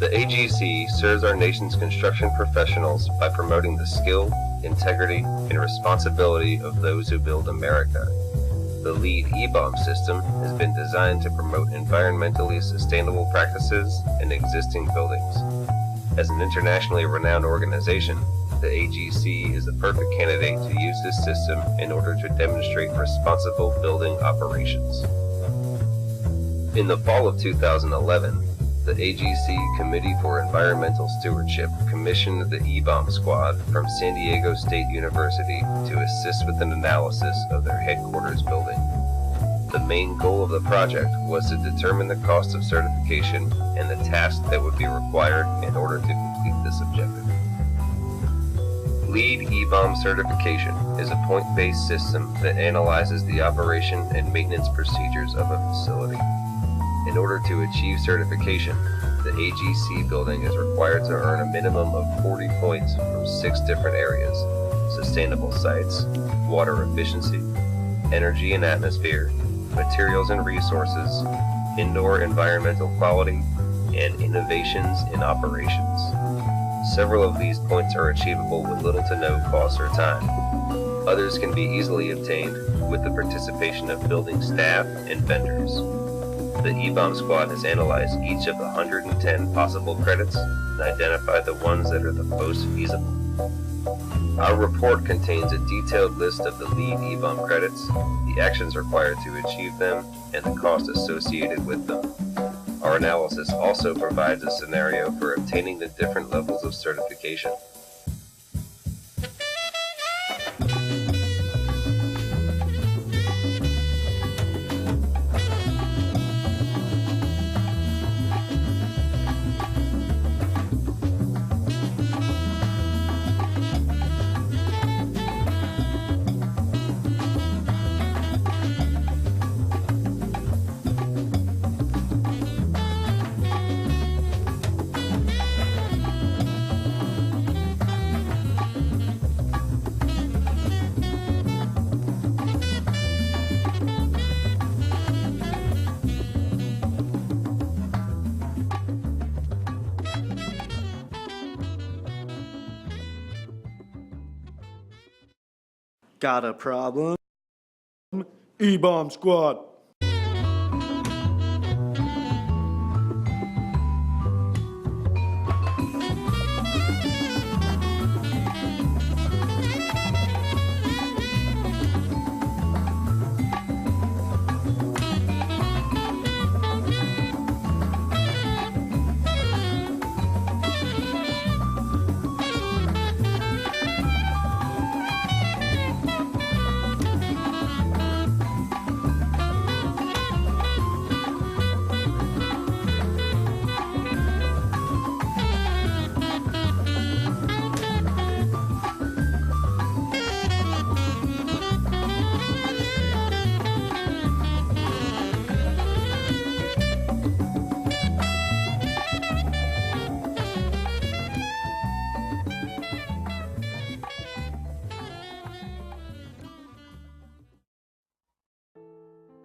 The AGC serves our nation's construction professionals by promoting the skill, integrity, and responsibility of those who build America. The LEED EBOM system has been designed to promote environmentally sustainable practices in existing buildings. As an internationally renowned organization, the AGC is the perfect candidate to use this system in order to demonstrate responsible building operations. In the fall of 2011, the AGC Committee for Environmental Stewardship commissioned the EBOM Squad from San Diego State University to assist with an analysis of their headquarters building. The main goal of the project was to determine the cost of certification and the tasks that would be required in order to complete this objective. LEED EBOM Certification is a point-based system that analyzes the operation and maintenance procedures of a facility. In order to achieve certification, the AGC building is required to earn a minimum of 40 points from 6 different areas: sustainable sites, water efficiency, energy and atmosphere, materials and resources, indoor environmental quality, and innovations in operations. Several of these points are achievable with little to no cost or time. Others can be easily obtained with the participation of building staff and vendors. The EBOM Squad has analyzed each of the 110 possible credits and identified the ones that are the most feasible. Our report contains a detailed list of the LEED EBOM credits, the actions required to achieve them, and the cost associated with them. Our analysis also provides a scenario for obtaining the different levels of certification. Got a problem? EBOM Squad.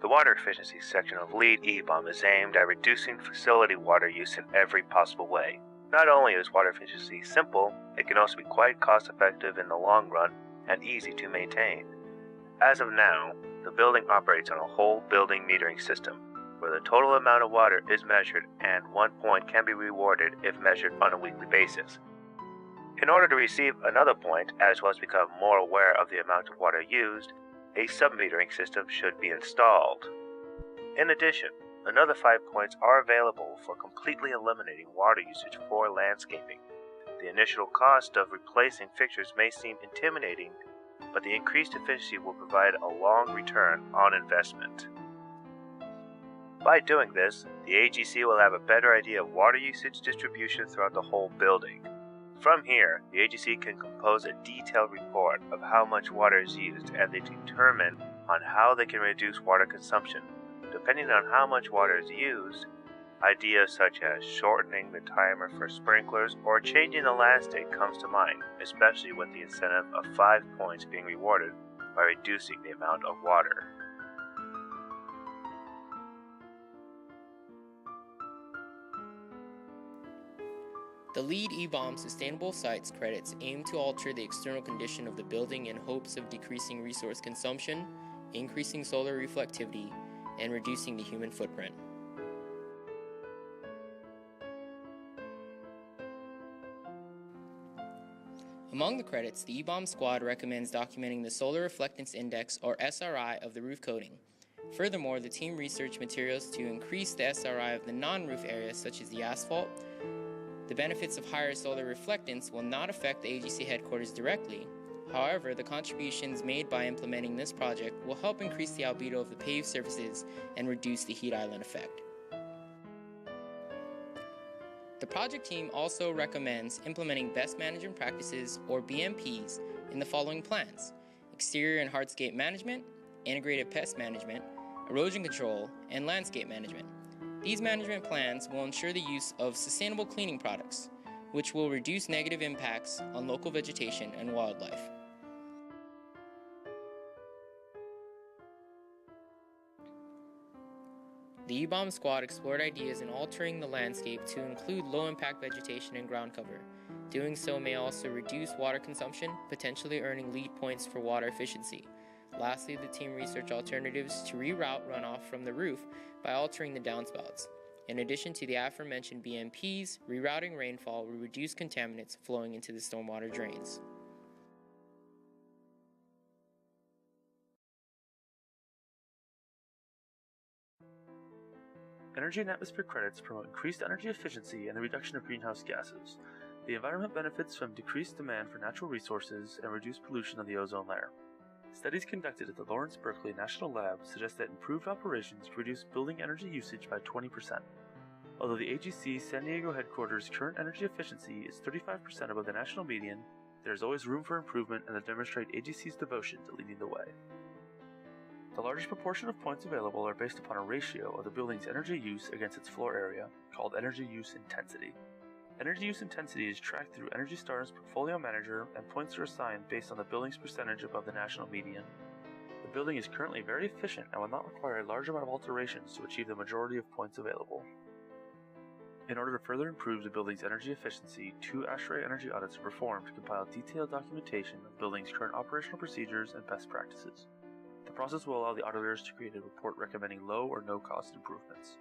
The water efficiency section of LEED EBOM is aimed at reducing facility water use in every possible way. Not only is water efficiency simple, it can also be quite cost-effective in the long run and easy to maintain. As of now, the building operates on a whole building metering system, where the total amount of water is measured and 1 point can be rewarded if measured on a weekly basis. In order to receive another point, as well as become more aware of the amount of water used, a sub-metering system should be installed. In addition, another 5 points are available for completely eliminating water usage for landscaping. The initial cost of replacing fixtures may seem intimidating, but the increased efficiency will provide a long return on investment. By doing this, the AGC will have a better idea of water usage distribution throughout the whole building. From here, the AGC can compose a detailed report of how much water is used, and they determine on how they can reduce water consumption. Depending on how much water is used, ideas such as shortening the timer for sprinklers or changing the last date comes to mind, especially with the incentive of 5 points being rewarded by reducing the amount of water. The LEED EBOM Sustainable Sites credits aim to alter the external condition of the building in hopes of decreasing resource consumption, increasing solar reflectivity, and reducing the human footprint. Among the credits, the EBOM squad recommends documenting the Solar Reflectance Index, or SRI, of the roof coating. Furthermore, the team researched materials to increase the SRI of the non-roof areas such as the asphalt. The benefits of higher solar reflectance will not affect the AGC headquarters directly. However, the contributions made by implementing this project will help increase the albedo of the paved surfaces and reduce the heat island effect. The project team also recommends implementing best management practices, or BMPs, in the following plans: exterior and hardscape management, integrated pest management, erosion control, and landscape management. These management plans will ensure the use of sustainable cleaning products, which will reduce negative impacts on local vegetation and wildlife. The EBOM squad explored ideas in altering the landscape to include low-impact vegetation and ground cover. Doing so may also reduce water consumption, potentially earning LEED points for water efficiency. Lastly, the team researched alternatives to reroute runoff from the roof by altering the downspouts. In addition to the aforementioned BMPs, rerouting rainfall will reduce contaminants flowing into the stormwater drains. Energy and atmosphere credits promote increased energy efficiency and the reduction of greenhouse gases. The environment benefits from decreased demand for natural resources and reduced pollution of the ozone layer. Studies conducted at the Lawrence Berkeley National Lab suggest that improved operations reduce building energy usage by 20%. Although the AGC San Diego headquarters' current energy efficiency is 35% above the national median, there is always room for improvement and to demonstrate AGC's devotion to leading the way. The largest proportion of points available are based upon a ratio of the building's energy use against its floor area, called energy use intensity. Energy use intensity is tracked through Energy Star's portfolio manager, and points are assigned based on the building's percentage above the national median. The building is currently very efficient and will not require a large amount of alterations to achieve the majority of points available. In order to further improve the building's energy efficiency, 2 ASHRAE energy audits are performed to compile detailed documentation of the building's current operational procedures and best practices. The process will allow the auditors to create a report recommending low or no cost improvements.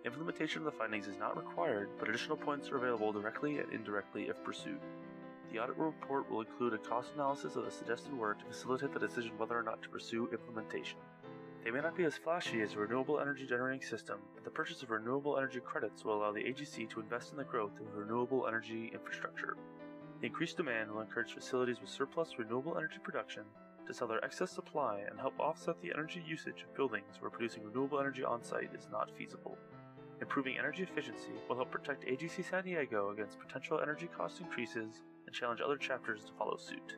Implementation of the findings is not required, but additional points are available directly and indirectly if pursued. The audit report will include a cost analysis of the suggested work to facilitate the decision whether or not to pursue implementation. They may not be as flashy as a renewable energy generating system, but the purchase of renewable energy credits will allow the AGC to invest in the growth of renewable energy infrastructure. The increased demand will encourage facilities with surplus renewable energy production to sell their excess supply and help offset the energy usage of buildings where producing renewable energy on-site is not feasible. Improving energy efficiency will help protect AGC San Diego against potential energy cost increases and challenge other chapters to follow suit.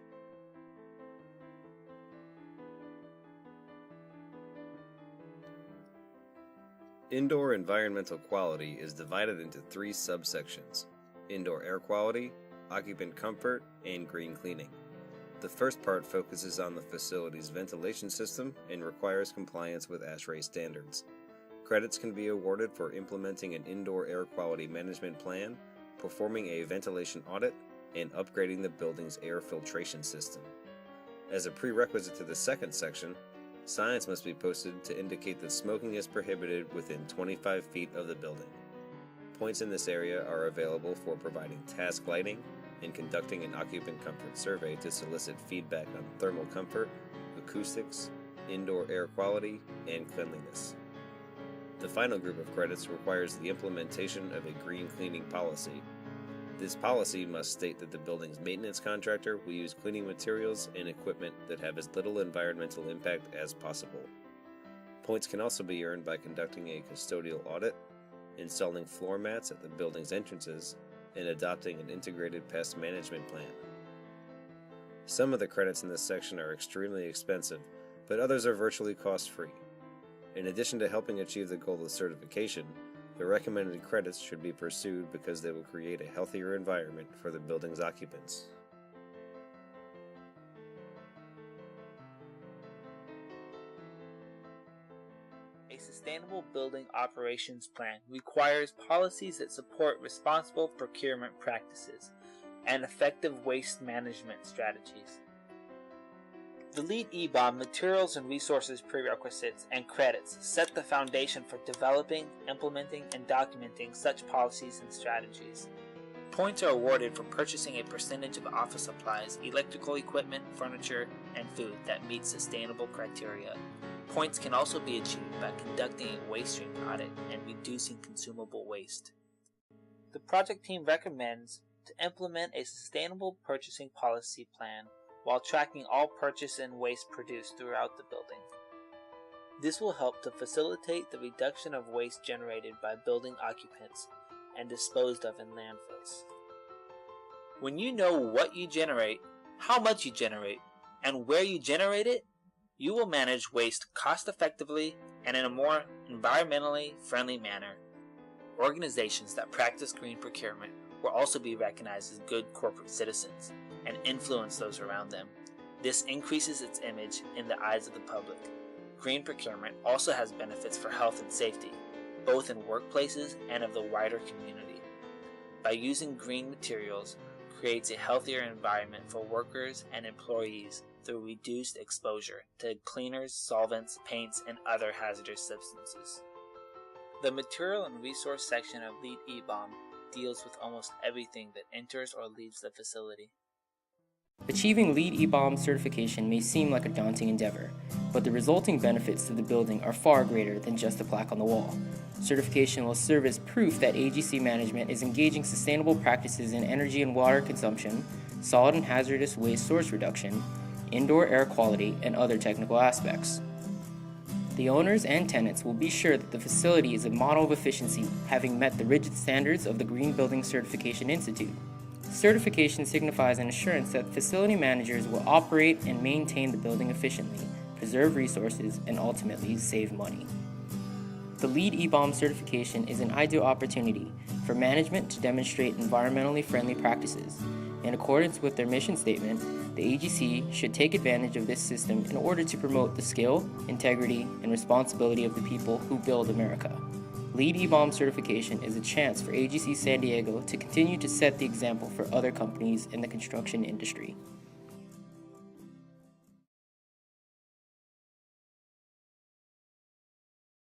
Indoor environmental quality is divided into 3 subsections: indoor air quality, occupant comfort, and green cleaning. The first part focuses on the facility's ventilation system and requires compliance with ASHRAE standards. Credits can be awarded for implementing an indoor air quality management plan, performing a ventilation audit, and upgrading the building's air filtration system. As a prerequisite to the second section, signs must be posted to indicate that smoking is prohibited within 25 feet of the building. Points in this area are available for providing task lighting and conducting an occupant comfort survey to solicit feedback on thermal comfort, acoustics, indoor air quality, and cleanliness. The final group of credits requires the implementation of a green cleaning policy. This policy must state that the building's maintenance contractor will use cleaning materials and equipment that have as little environmental impact as possible. Points can also be earned by conducting a custodial audit, installing floor mats at the building's entrances, and adopting an integrated pest management plan. Some of the credits in this section are extremely expensive, but others are virtually cost-free. In addition to helping achieve the goal of certification, the recommended credits should be pursued because they will create a healthier environment for the building's occupants. A sustainable sustainable building operations plan requires policies that support responsible procurement practices and effective waste management strategies. The LEED EBOM Materials and Resources Prerequisites and Credits set the foundation for developing, implementing, and documenting such policies and strategies. Points are awarded for purchasing a percentage of office supplies, electrical equipment, furniture, and food that meet sustainable criteria. Points can also be achieved by conducting a waste stream audit and reducing consumable waste. The project team recommends to implement a sustainable purchasing policy plan while tracking all purchase and waste produced throughout the building. This will help to facilitate the reduction of waste generated by building occupants and disposed of in landfills. When you know what you generate, how much you generate, and where you generate it, you will manage waste cost effectively and in a more environmentally friendly manner. Organizations that practice green procurement will also be recognized as good corporate citizens and influence those around them. This increases its image in the eyes of the public. Green procurement also has benefits for health and safety, both in workplaces and of the wider community. By using green materials creates a healthier environment for workers and employees through reduced exposure to cleaners, solvents, paints, and other hazardous substances. The Material and Resource section of LEED EBOM deals with almost everything that enters or leaves the facility. Achieving LEED EBOM certification may seem like a daunting endeavor, but the resulting benefits to the building are far greater than just a plaque on the wall. Certification will serve as proof that AGC management is engaging sustainable practices in energy and water consumption, solid and hazardous waste source reduction, indoor air quality, and other technical aspects. The owners and tenants will be sure that the facility is a model of efficiency, having met the rigid standards of the Green Building Certification Institute. Certification signifies an assurance that facility managers will operate and maintain the building efficiently, preserve resources, and ultimately save money. The LEED EBOM certification is an ideal opportunity for management to demonstrate environmentally friendly practices. In accordance with their mission statement, the AGC should take advantage of this system in order to promote the skill, integrity, and responsibility of the people who build America. LEED EBOM certification is a chance for AGC San Diego to continue to set the example for other companies in the construction industry.